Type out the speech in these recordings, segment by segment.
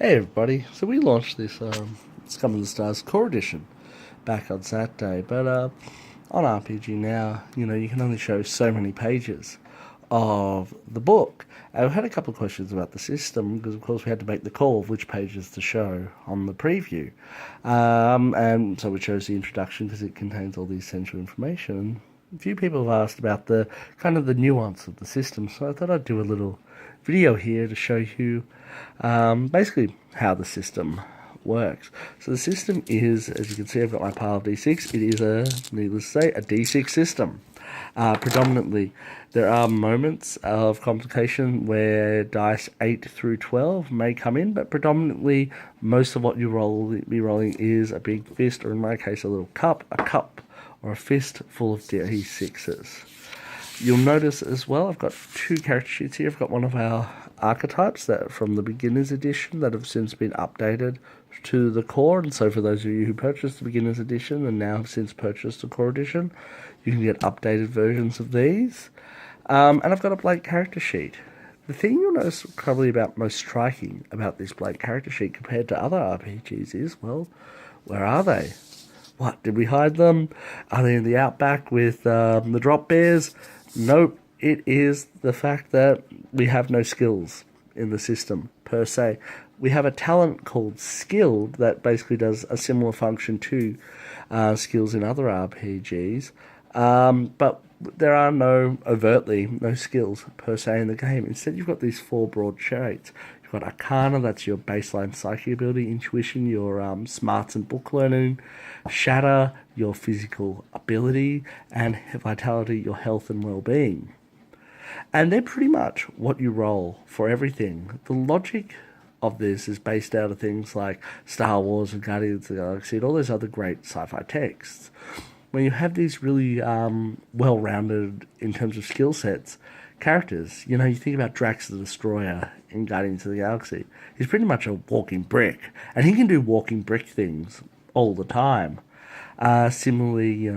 Hey everybody, so we launched this Scum of the Stars Core Edition back on Saturday, but on RPG now, you can only show so many pages of the book. And we had a couple of questions about the system, because of course we had to make the call of which pages to show on the preview. And so we chose the introduction because it contains all the essential information. A few people have asked about the kind of the nuance of the system, so I thought I'd do a little video here to show you basically how the system works. So the system is, as you can see, I've got my pile of D6. It is needless to say, a D6 system. Predominantly, there are moments of complication where dice 8 through 12 may come in, but predominantly most of what you be rolling is a big fist, or in my case, a little cup, or a fist full of D6s. You'll notice as well, I've got two character sheets here. I've got one of our archetypes that from the beginner's edition that have since been updated to the core. And so for those of you who purchased the beginner's edition and now have since purchased the core edition, you can get updated versions of these. And I've got a blank character sheet. The thing you'll notice probably about most striking about this blank character sheet compared to other RPGs is, well, where are they? What, did we hide them? Are they in the outback with the drop bears? Nope, it is the fact that we have no skills in the system, per se. We have a talent called Skilled that basically does a similar function to skills in other RPGs, but there are no skills, per se, in the game. Instead, you've got these four broad traits. You've got Arcana, that's your baseline psychic ability, Intuition, your smarts and book learning, Shatter, your physical ability, and Vitality, your health and well-being. And they're pretty much what you roll for everything. The logic of this is based out of things like Star Wars and Guardians of the Galaxy and all those other great sci-fi texts. When you have these really well-rounded, in terms of skill sets, characters, you think about Drax the Destroyer in Guardians of the Galaxy. He's pretty much a walking brick, and he can do walking brick things all the time. Similarly,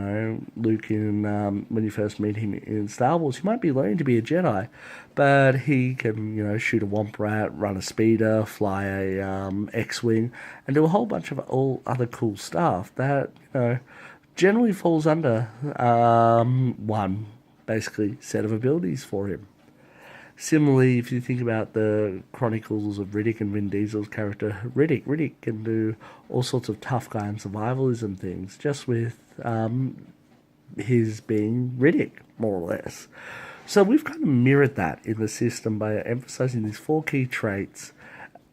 Luke when you first meet him in Star Wars, he might be learning to be a Jedi, but he can, shoot a womp rat, run a speeder, fly a X-Wing, and do a whole bunch of all other cool stuff that, generally falls under one, basically, set of abilities for him. Similarly, if you think about the Chronicles of Riddick and Vin Diesel's character, Riddick can do all sorts of tough guy and survivalism things, just with his being Riddick, more or less. So we've kind of mirrored that in the system by emphasizing these four key traits,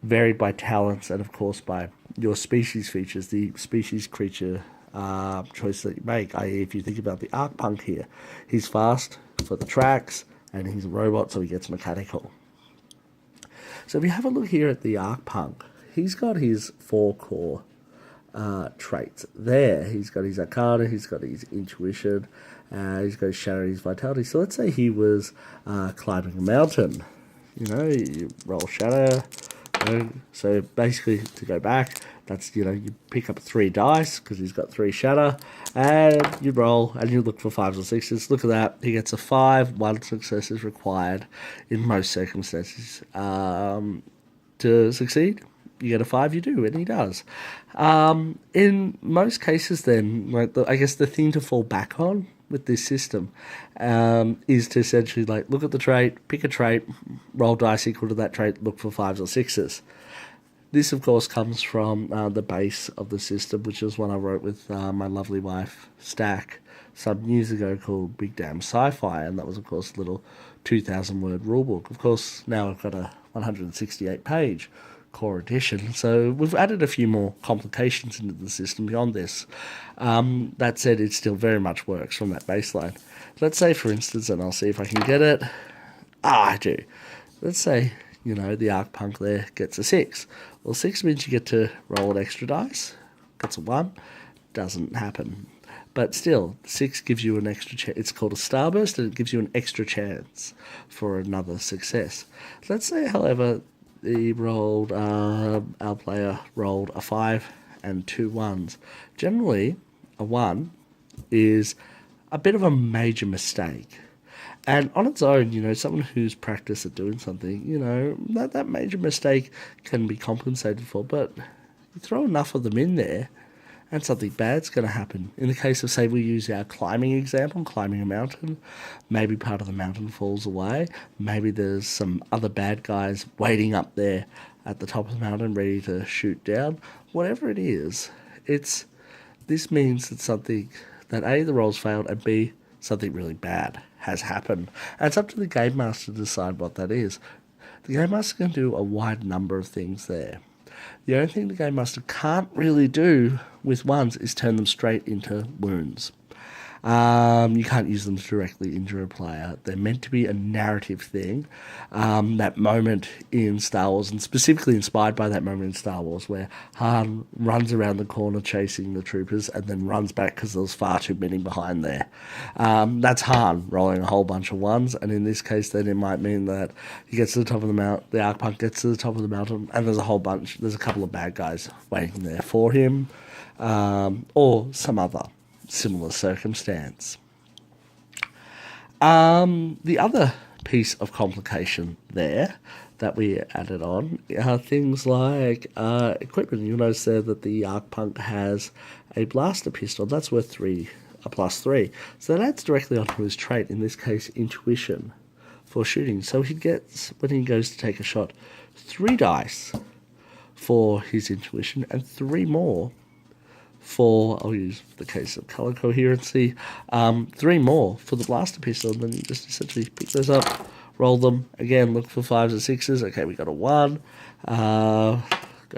varied by talents, and of course by your species features, the species creature choice that you make. I.e., if you think about the Arc Punk here, he's fast for the tracks, and he's a robot, so he gets mechanical. So if you have a look here at the Arc Punk, he's got his four core traits there. He's got his Arcana, he's got his Intuition, he's got his Shatter, his Vitality. So let's say he was climbing a mountain. You roll Shatter. So basically, to go back, that's, you pick up 3 dice, because he's got 3 Shatter, and you roll, and you look for 5s or 6s. Look at that, he gets a 5, 1 success is required in most circumstances. To succeed, you get a 5, you do, and he does. In most cases then, I guess the thing to fall back on with this system is to essentially look at the trait, pick a trait, roll dice equal to that trait, look for 5s or 6s. This, of course, comes from the base of the system, which is one I wrote with my lovely wife, Stack, some years ago, called Big Damn Sci-Fi, and that was, of course, a little 2,000-word rulebook. Of course, now I've got a 168-page core edition, so we've added a few more complications into the system beyond this. That said, it still very much works from that baseline. Let's say, for instance, and I'll see if I can get it. I do. Let's say, the Arc Punk there gets a 6. Well, 6 means you get to roll an extra dice. That's a 1. Doesn't happen. But still, 6 gives you an extra chance. It's called a starburst, and it gives you an extra chance for another success. Let's say, however, our player rolled a 5 and 2 1s. Generally, a 1 is a bit of a major mistake. And on its own, someone who's practiced at doing something, that major mistake can be compensated for. But you throw enough of them in there, and something bad's going to happen. In the case of, say, we use our climbing example, climbing a mountain, maybe part of the mountain falls away. Maybe there's some other bad guys waiting up there at the top of the mountain ready to shoot down. Whatever it is, this means that something, that A, the roll's failed, and B, something really bad has happened. And it's up to the Game Master to decide what that is. The Game Master can do a wide number of things there. The only thing the Game Master can't really do with ones is turn them straight into wounds. You can't use them to directly injure a player. They're meant to be a narrative thing. That moment in Star Wars, and specifically inspired by that moment in Star Wars, where Han runs around the corner chasing the troopers and then runs back because there was far too many behind there. That's Han rolling a whole bunch of ones, and in this case, then it might mean that he gets to the top of the mountain, the Arcpunk gets to the top of the mountain, and there's a couple of bad guys waiting there for him, or some other similar circumstance. The other piece of complication there that we added on are things like equipment. You'll notice there that the Arcpunk has a blaster pistol. That's worth a +3. So that adds directly onto his trait, in this case, intuition for shooting. So he gets, when he goes to take a shot, 3 dice for his intuition and 3 more for, I'll use the case of color coherency, 3 more for the blaster pistol, and then you just essentially pick those up, roll them, again, look for 5s and 6s, okay, we got a 1, go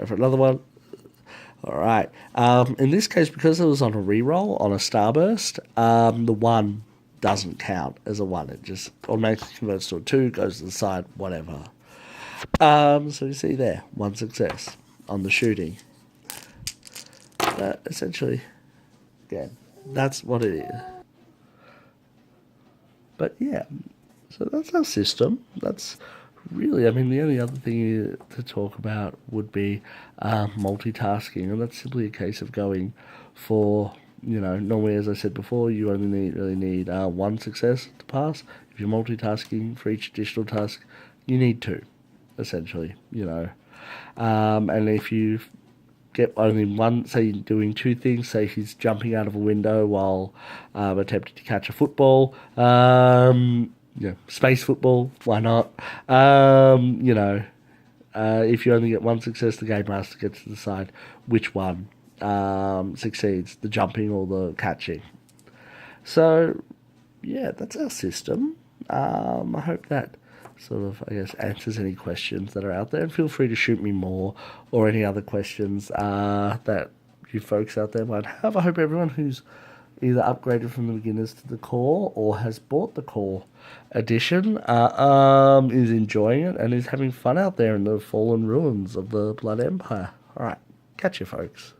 for another one, alright, in this case, because it was on a reroll, on a starburst, the 1 doesn't count as a 1, it just automatically converts to a 2, goes to the side, whatever. So you see there, 1 success on the shooting. Essentially, again, that's what it is. But yeah, so that's our system. That's really, the only other thing to talk about would be multitasking, and that's simply a case of going for, normally, as I said before, you only really need 1 success to pass. If you're multitasking for each additional task, you need 2, essentially, and if you get only 1, say you're doing 2 things, say he's jumping out of a window while attempting to catch a football, space football, why not? If you only get 1 success, the Game Master gets to decide which one succeeds, the jumping or the catching. So, yeah, that's our system. I hope that sort of, answers any questions that are out there. And feel free to shoot me more or any other questions that you folks out there might have. I hope everyone who's either upgraded from the beginners to the core or has bought the core edition is enjoying it and is having fun out there in the fallen ruins of the Blood Empire. All right, catch you, folks.